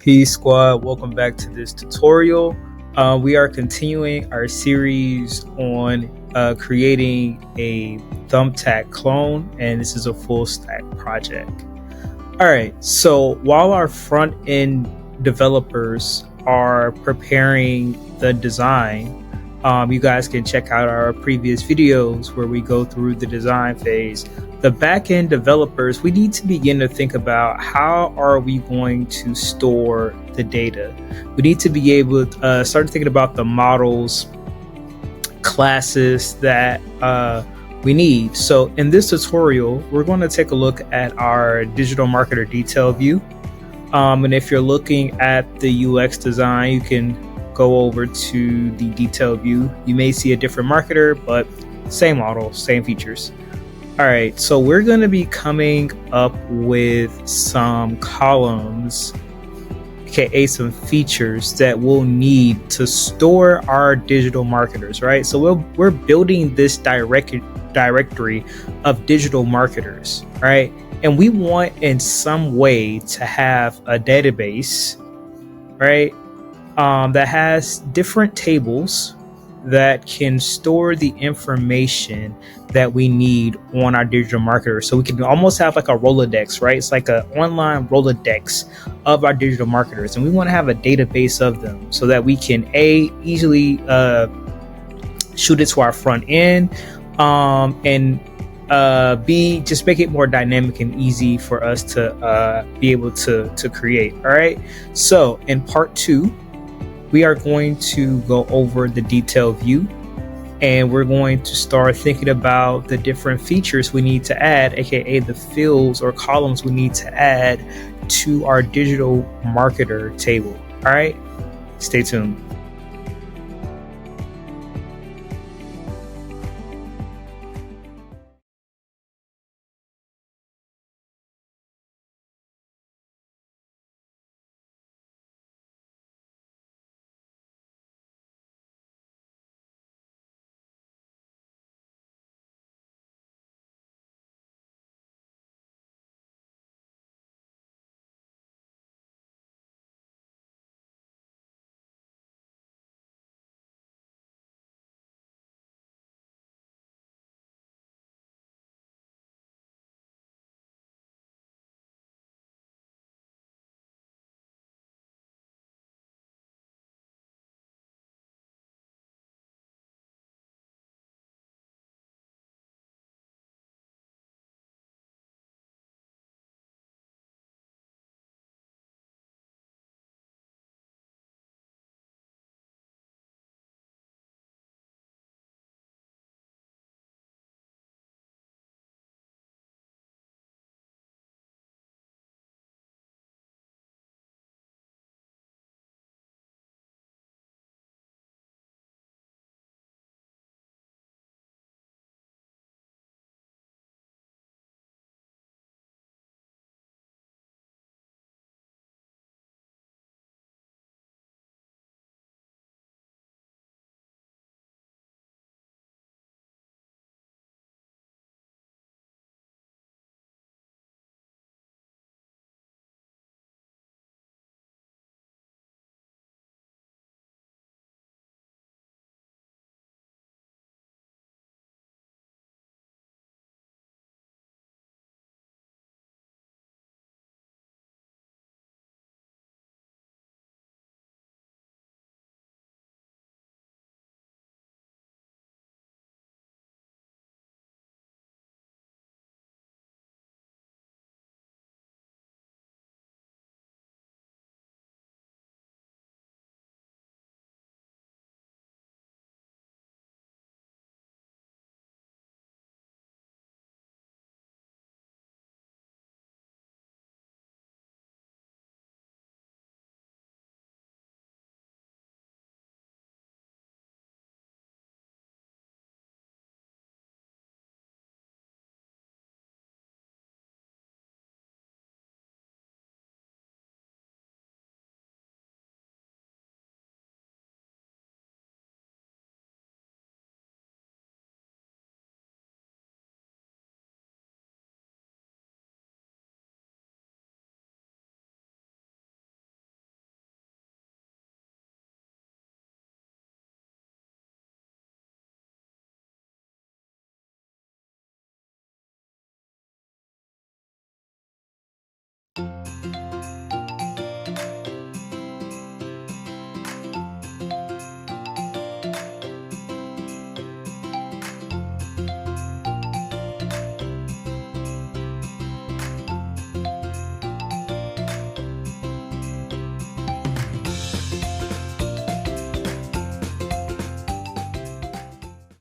Peace squad, welcome back to this tutorial. We are continuing our series on creating a Thumbtack clone, and this is a full stack project. All right, so while our front end developers are preparing the design, you guys can check out our previous videos where we go through the design phase. The backend developers, we need to begin to think about how are we going to store the data. We need to be able to start thinking about the models, classes that we need. So in this tutorial, we're going to take a look at our digital marketer detail view. And if you're looking at the UX design, you can go over to the detail view. You may see a different marketer, but same model, same features. All right, so we're going to be coming up with some columns, aka some features that we'll need to store our digital marketers, right? So we're building this directory of digital marketers, right? And we want in some way to have a database, right? That has different tables that can store the information that we need on our digital marketer. So we can almost have like a Rolodex, right? It's like an online Rolodex of our digital marketers. And we want to have a database of them so that we can easily shoot it to our front end and B, just make it more dynamic and easy for us to be able to create. All right. So in part 2, we are going to go over the detail view, and we're going to start thinking about the different features we need to add, aka the fields or columns we need to add to our digital marketer table. All right, stay tuned.